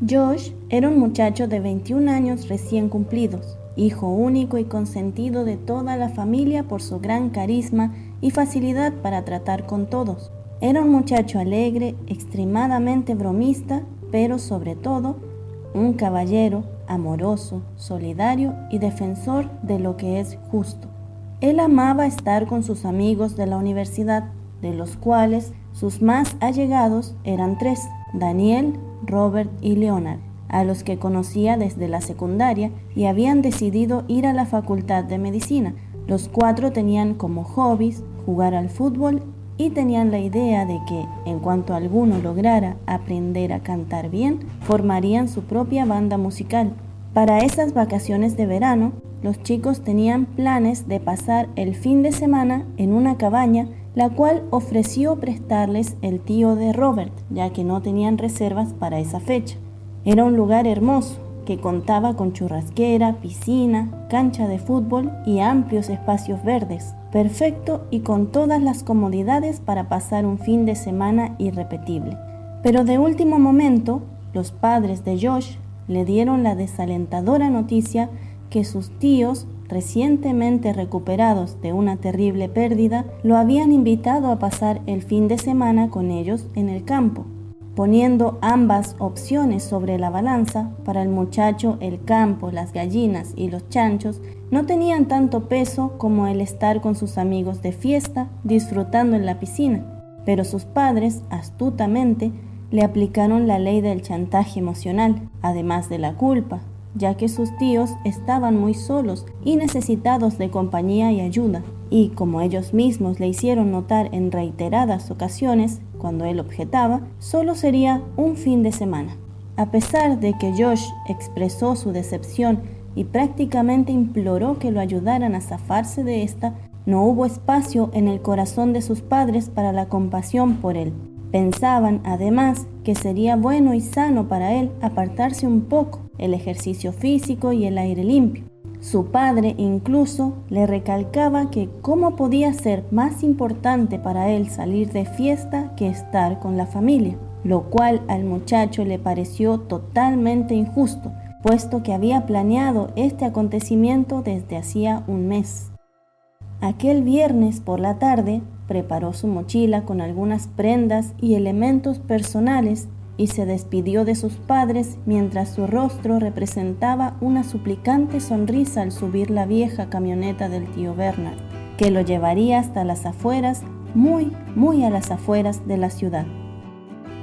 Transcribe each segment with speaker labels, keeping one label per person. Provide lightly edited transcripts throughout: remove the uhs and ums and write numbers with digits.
Speaker 1: Josh era un muchacho de 21 años recién cumplidos, hijo único y consentido de toda la familia por su gran carisma y facilidad para tratar con todos. Era un muchacho alegre, extremadamente bromista, pero sobre todo, un caballero, amoroso, solidario y defensor de lo que es justo. Él amaba estar con sus amigos de la universidad, de los cuales sus más allegados eran tres: Daniel, Robert y Leonard, a los que conocía desde la secundaria y habían decidido ir a la facultad de medicina. Los cuatro tenían como hobbies jugar al fútbol y tenían la idea de que, en cuanto alguno lograra aprender a cantar bien, formarían su propia banda musical. Para esas vacaciones de verano, los chicos tenían planes de pasar el fin de semana en una cabaña, la cual ofreció prestarles el tío de Robert, ya que no tenían reservas para esa fecha. Era un lugar hermoso, que contaba con churrasquera, piscina, cancha de fútbol y amplios espacios verdes, perfecto y con todas las comodidades para pasar un fin de semana irrepetible. Pero de último momento, los padres de Josh le dieron la desalentadora noticia que sus tíos, recientemente recuperados de una terrible pérdida, lo habían invitado a pasar el fin de semana con ellos en el campo. Poniendo ambas opciones sobre la balanza, para el muchacho el campo, las gallinas y los chanchos no tenían tanto peso como el estar con sus amigos de fiesta disfrutando en la piscina. Pero sus padres, astutamente, le aplicaron la ley del chantaje emocional, además de la culpa, ya que sus tíos estaban muy solos y necesitados de compañía y ayuda, y como ellos mismos le hicieron notar en reiteradas ocasiones, cuando él objetaba, solo sería un fin de semana. A pesar de que Josh expresó su decepción y prácticamente imploró que lo ayudaran a zafarse de esta, no hubo espacio en el corazón de sus padres para la compasión por él. Pensaban, además, que sería bueno y sano para él apartarse un poco, el ejercicio físico y el aire limpio. Su padre incluso le recalcaba que cómo podía ser más importante para él salir de fiesta que estar con la familia, lo cual al muchacho le pareció totalmente injusto, puesto que había planeado este acontecimiento desde hacía un mes. Aquel viernes por la tarde preparó su mochila con algunas prendas y elementos personales y se despidió de sus padres mientras su rostro representaba una suplicante sonrisa al subir la vieja camioneta del tío Bernard, que lo llevaría hasta las afueras, muy a las afueras de la ciudad.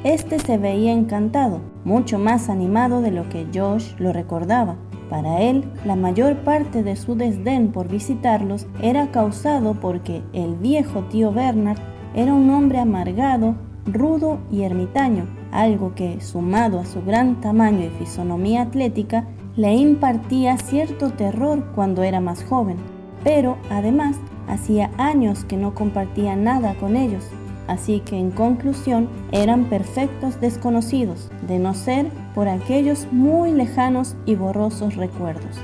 Speaker 1: Este se veía encantado, mucho más animado de lo que Josh lo recordaba. Para él, la mayor parte de su desdén por visitarlos era causado porque el viejo tío Bernard era un hombre amargado, rudo y ermitaño, algo que, sumado a su gran tamaño y fisonomía atlética, le impartía cierto terror cuando era más joven. Pero, además, hacía años que no compartía nada con ellos, así que en conclusión eran perfectos desconocidos, de no ser por aquellos muy lejanos y borrosos recuerdos.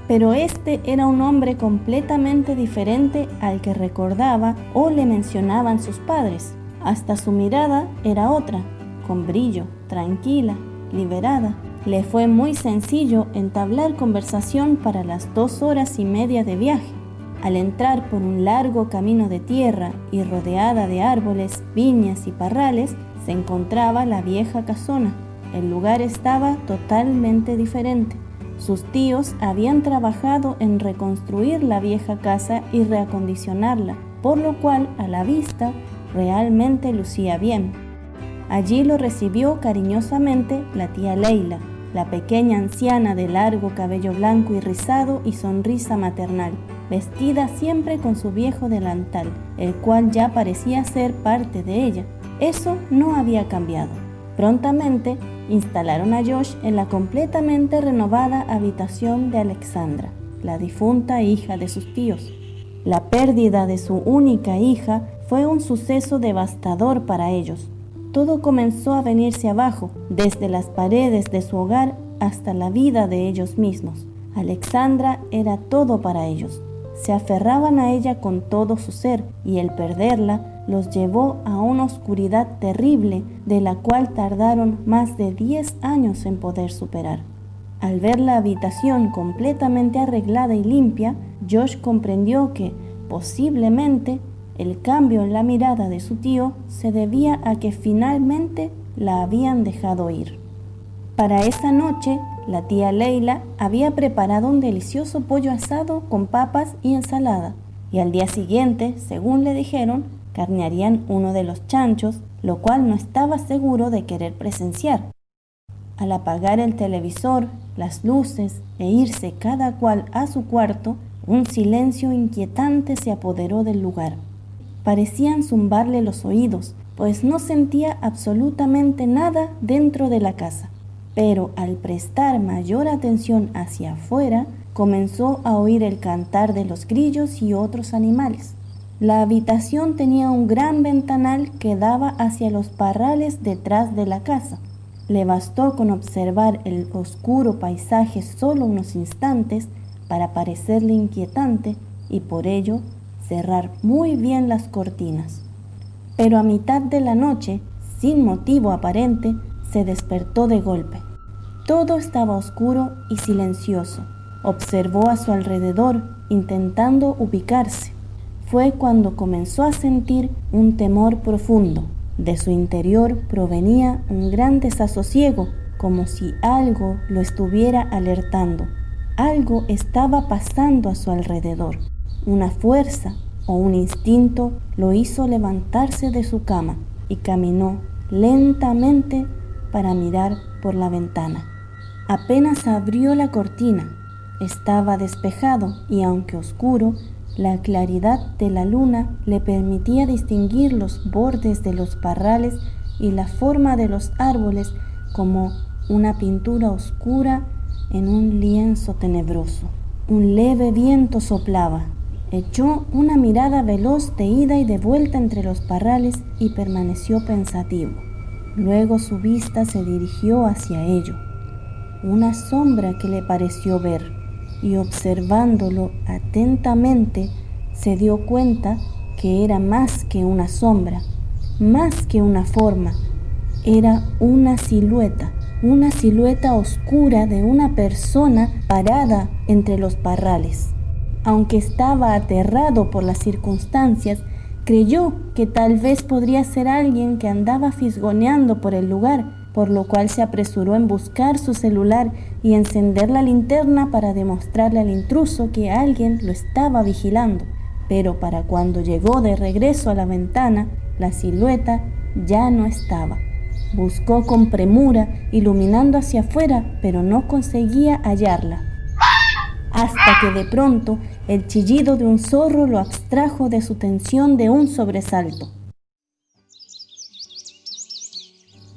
Speaker 1: Pero este era un hombre completamente diferente al que recordaba o le mencionaban sus padres. Hasta su mirada era otra, con brillo, tranquila, liberada. Le fue muy sencillo entablar conversación para las 2 horas y media de viaje. Al entrar por un largo camino de tierra y rodeada de árboles, viñas y parrales, se encontraba la vieja casona. El lugar estaba totalmente diferente. Sus tíos habían trabajado en reconstruir la vieja casa y reacondicionarla, por lo cual, a la vista, realmente lucía bien. Allí lo recibió cariñosamente la tía Leila, la pequeña anciana de largo cabello blanco y rizado y sonrisa maternal, vestida siempre con su viejo delantal, el cual ya parecía ser parte de ella. Eso no había cambiado. Prontamente instalaron a Josh en la completamente renovada habitación de Alexandra, la difunta hija de sus tíos. La pérdida de su única hija fue un suceso devastador para ellos. Todo comenzó a venirse abajo, desde las paredes de su hogar hasta la vida de ellos mismos. Alexandra era todo para ellos. se aferraban a ella con todo su ser, y el perderla los llevó a una oscuridad terrible de la cual tardaron más de 10 años en poder superar. Al ver la habitación completamente arreglada y limpia, Josh comprendió que, posiblemente, el cambio en la mirada de su tío se debía a que finalmente la habían dejado ir. Para esa noche, la tía Leila había preparado un delicioso pollo asado con papas y ensalada, y al día siguiente, según le dijeron, carnearían uno de los chanchos, lo cual no estaba seguro de querer presenciar. Al apagar el televisor, las luces e irse cada cual a su cuarto, un silencio inquietante se apoderó del lugar. Parecían zumbarle los oídos, pues no sentía absolutamente nada dentro de la casa. Pero al prestar mayor atención hacia afuera, comenzó a oír el cantar de los grillos y otros animales. La habitación tenía un gran ventanal que daba hacia los parrales detrás de la casa. Le bastó con observar el oscuro paisaje solo unos instantes para parecerle inquietante y por ello cerrar muy bien las cortinas. Pero a mitad de la noche, sin motivo aparente, se despertó de golpe. Todo estaba oscuro y silencioso. Observó a su alrededor, intentando ubicarse. Fue cuando comenzó a sentir un temor profundo. De su interior provenía un gran desasosiego, como si algo lo estuviera alertando. Algo estaba pasando a su alrededor. Una fuerza o un instinto lo hizo levantarse de su cama y caminó lentamente para mirar por la ventana. Apenas abrió la cortina. Estaba despejado y aunque oscuro, la claridad de la luna le permitía distinguir los bordes de los parrales y la forma de los árboles como una pintura oscura en un lienzo tenebroso. Un leve viento soplaba. Echó una mirada veloz de ida y de vuelta entre los parrales y permaneció pensativo. Luego su vista se dirigió hacia ello. Una sombra que le pareció ver, y observándolo atentamente se dio cuenta que era más que una sombra, más que una forma, era una silueta oscura de una persona parada entre los parrales. Aunque estaba aterrado por las circunstancias, creyó que tal vez podría ser alguien que andaba fisgoneando por el lugar, por lo cual se apresuró en buscar su celular y encender la linterna para demostrarle al intruso que alguien lo estaba vigilando. Pero para cuando llegó de regreso a la ventana, la silueta ya no estaba. Buscó con premura, iluminando hacia afuera, pero no conseguía hallarla. Hasta que de pronto el chillido de un zorro lo abstrajo de su tensión de un sobresalto.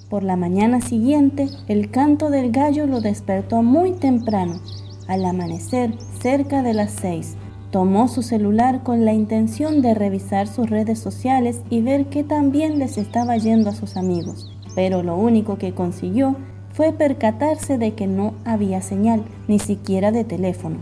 Speaker 1: Por la mañana siguiente, el canto del gallo lo despertó muy temprano. Al amanecer, cerca de las 6, tomó su celular con la intención de revisar sus redes sociales y ver qué tan bien les estaba yendo a sus amigos. Pero lo único que consiguió fue percatarse de que no había señal, ni siquiera de teléfono.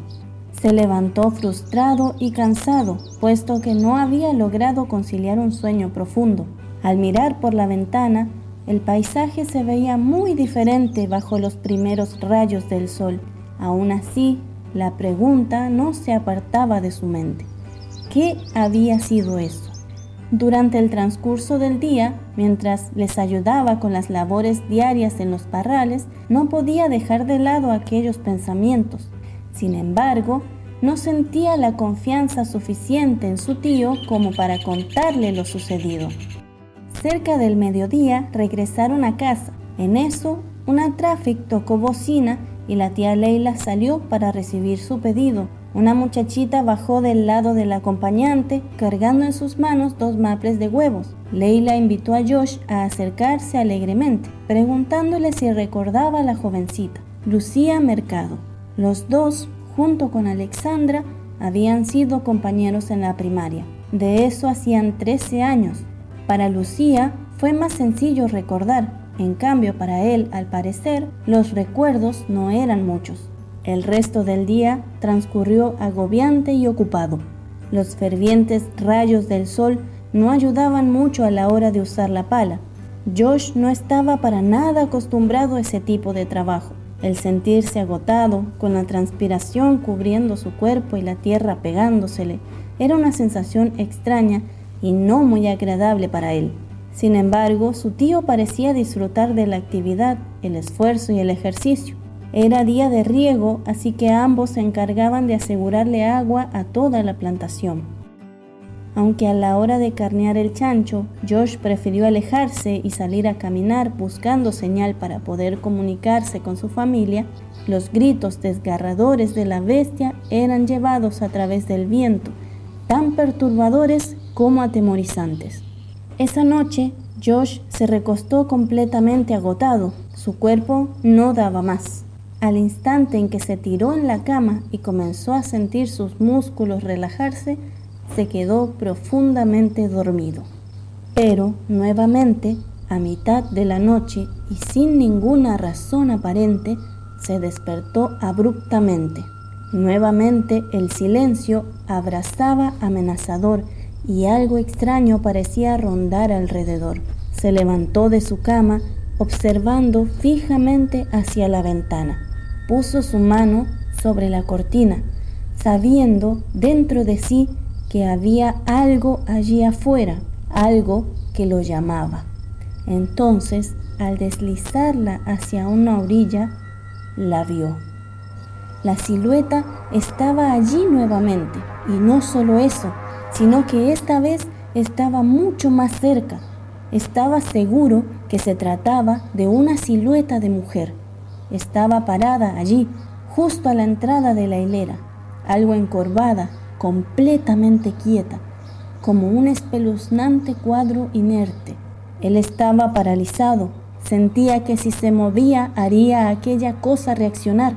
Speaker 1: Se levantó frustrado y cansado, puesto que no había logrado conciliar un sueño profundo. Al mirar por la ventana, el paisaje se veía muy diferente bajo los primeros rayos del sol. Aún así, la pregunta no se apartaba de su mente. ¿Qué había sido eso? Durante el transcurso del día, mientras les ayudaba con las labores diarias en los parrales, no podía dejar de lado aquellos pensamientos. Sin embargo, no sentía la confianza suficiente en su tío como para contarle lo sucedido. Cerca del mediodía regresaron a casa. En eso, una Traffic tocó bocina y la tía Leila salió para recibir su pedido. Una muchachita bajó del lado del acompañante, cargando en sus manos 2 maples de huevos. Leila invitó a Josh a acercarse alegremente, preguntándole si recordaba a la jovencita, Lucía Mercado. Los dos, junto con Alexandra, habían sido compañeros en la primaria. De eso hacían 13 años. Para Lucía fue más sencillo recordar, en cambio para él, al parecer, los recuerdos no eran muchos. El resto del día transcurrió agobiante y ocupado. Los fervientes rayos del sol no ayudaban mucho a la hora de usar la pala. Josh no estaba para nada acostumbrado a ese tipo de trabajo. El sentirse agotado, con la transpiración cubriendo su cuerpo y la tierra pegándosele, era una sensación extraña y no muy agradable para él. Sin embargo, su tío parecía disfrutar de la actividad, el esfuerzo y el ejercicio. Era día de riego, así que ambos se encargaban de asegurarle agua a toda la plantación. Aunque a la hora de carnear el chancho, Josh prefirió alejarse y salir a caminar buscando señal para poder comunicarse con su familia, los gritos desgarradores de la bestia eran llevados a través del viento, tan perturbadores como atemorizantes. Esa noche, Josh se recostó completamente agotado. Su cuerpo no daba más. Al instante en que se tiró en la cama y comenzó a sentir sus músculos relajarse, se quedó profundamente dormido. Pero, nuevamente, a mitad de la noche y sin ninguna razón aparente, se despertó abruptamente. Nuevamente el silencio abrazaba amenazador y algo extraño parecía rondar alrededor. Se levantó de su cama, observando fijamente hacia la ventana. Puso su mano sobre la cortina, sabiendo dentro de sí que había algo allí afuera, algo que lo llamaba. Entonces, al deslizarla hacia una orilla, la vio. La silueta estaba allí nuevamente, y no solo eso, sino que esta vez estaba mucho más cerca. Estaba seguro que se trataba de una silueta de mujer. Estaba parada allí, justo a la entrada de la hilera, algo encorvada, completamente quieta, como un espeluznante cuadro inerte. Él estaba paralizado, sentía que si se movía haría a aquella cosa reaccionar.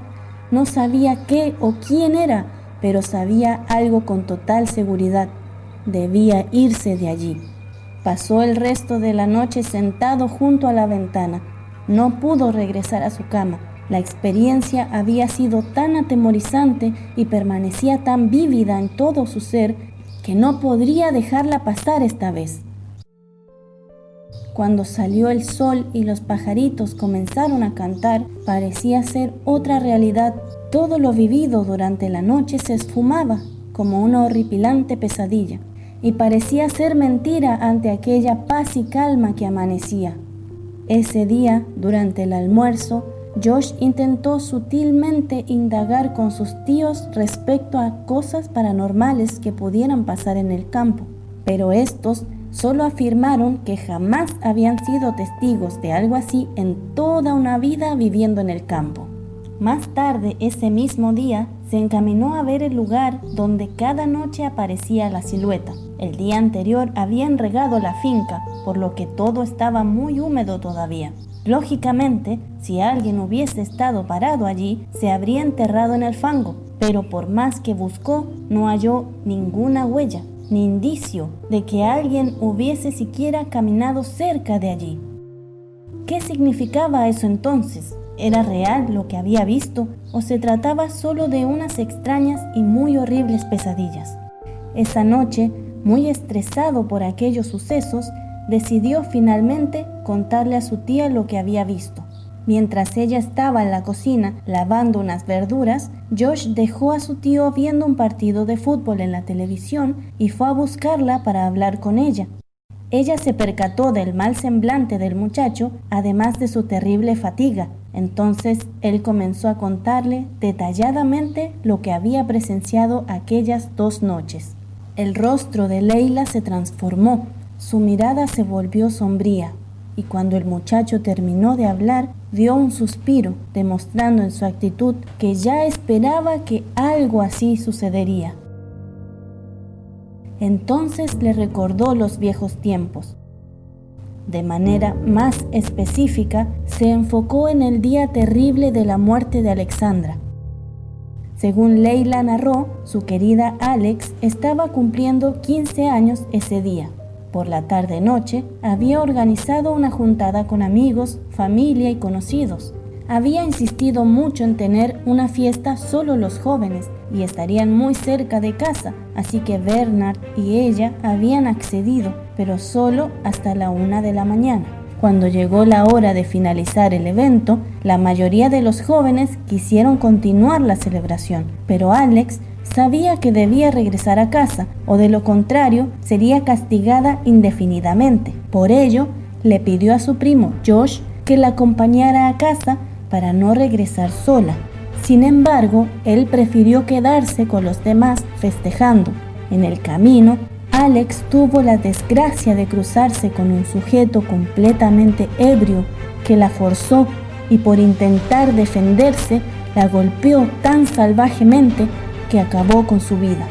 Speaker 1: No sabía qué o quién era, pero sabía algo con total seguridad. Debía irse de allí. Pasó el resto de la noche sentado junto a la ventana. No pudo regresar a su cama. La experiencia había sido tan atemorizante y permanecía tan vívida en todo su ser que no podría dejarla pasar esta vez. Cuando salió el sol y los pajaritos comenzaron a cantar, parecía ser otra realidad. Todo lo vivido durante la noche se esfumaba como una horripilante pesadilla y parecía ser mentira ante aquella paz y calma que amanecía. Ese día, durante el almuerzo, Josh intentó sutilmente indagar con sus tíos respecto a cosas paranormales que pudieran pasar en el campo, pero estos solo afirmaron que jamás habían sido testigos de algo así en toda una vida viviendo en el campo. Más tarde, ese mismo día, se encaminó a ver el lugar donde cada noche aparecía la silueta. El día anterior habían regado la finca, por lo que todo estaba muy húmedo todavía. Lógicamente, si alguien hubiese estado parado allí, se habría enterrado en el fango, pero por más que buscó, no halló ninguna huella, ni indicio de que alguien hubiese siquiera caminado cerca de allí. ¿Qué significaba eso entonces? ¿Era real lo que había visto o se trataba solo de unas extrañas y muy horribles pesadillas? Esa noche, muy estresado por aquellos sucesos, decidió finalmente contarle a su tía lo que había visto. Mientras ella estaba en la cocina lavando unas verduras, Josh dejó a su tío viendo un partido de fútbol en la televisión y fue a buscarla para hablar con ella. Ella se percató del mal semblante del muchacho, además de su terrible fatiga. Entonces él comenzó a contarle detalladamente lo que había presenciado aquellas 2 noches. El rostro de Leila se transformó, su mirada se volvió sombría, y cuando el muchacho terminó de hablar, dio un suspiro, demostrando en su actitud que ya esperaba que algo así sucedería. Entonces le recordó los viejos tiempos. De manera más específica, se enfocó en el día terrible de la muerte de Alexandra. Según Leila narró, su querida Alex estaba cumpliendo 15 años ese día. Por la tarde-noche, había organizado una juntada con amigos, familia y conocidos. había insistido mucho en tener una fiesta solo los jóvenes y estarían muy cerca de casa, así que Bernard y ella habían accedido, pero solo hasta la 1 de la mañana. Cuando llegó la hora de finalizar el evento, la mayoría de los jóvenes quisieron continuar la celebración, pero Alex sabía que debía regresar a casa, o de lo contrario sería castigada indefinidamente. Por ello, le pidió a su primo Josh que la acompañara a casa para no regresar sola. Sin embargo, él prefirió quedarse con los demás festejando. En el camino, Alex tuvo la desgracia de cruzarse con un sujeto completamente ebrio que la forzó y por intentar defenderse la golpeó tan salvajemente que acabó con su vida.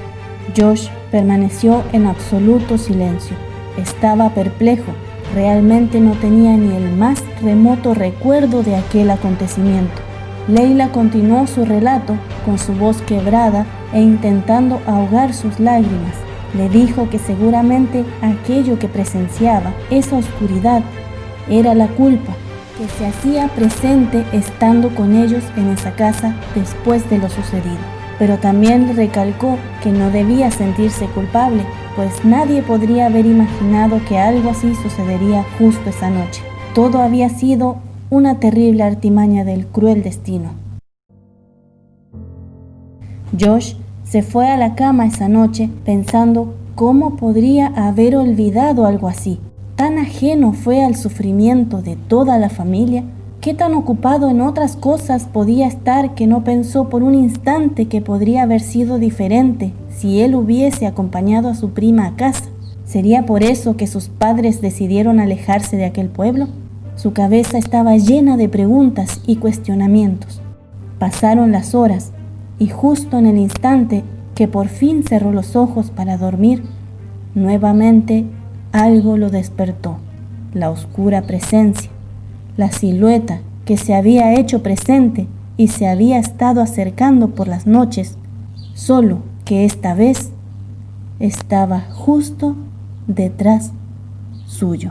Speaker 1: Josh permaneció en absoluto silencio. Estaba perplejo. Realmente no tenía ni el más remoto recuerdo de aquel acontecimiento. Leila continuó su relato con su voz quebrada e intentando ahogar sus lágrimas. Le dijo que seguramente aquello que presenciaba, esa oscuridad, era la culpa que se hacía presente estando con ellos en esa casa después de lo sucedido. Pero también le recalcó que no debía sentirse culpable, pues nadie podría haber imaginado que algo así sucedería justo esa noche. Todo había sido una terrible artimaña del cruel destino. Josh se fue a la cama esa noche pensando cómo podría haber olvidado algo así. ¿Tan ajeno fue al sufrimiento de toda la familia? ¿Qué tan ocupado en otras cosas podía estar que no pensó por un instante que podría haber sido diferente si él hubiese acompañado a su prima a casa? ¿Sería por eso que sus padres decidieron alejarse de aquel pueblo? Su cabeza estaba llena de preguntas y cuestionamientos. Pasaron las horas y justo en el instante que por fin cerró los ojos para dormir, nuevamente algo lo despertó. La oscura presencia, la silueta que se había hecho presente y se había estado acercando por las noches, solo que esta vez estaba justo detrás suyo.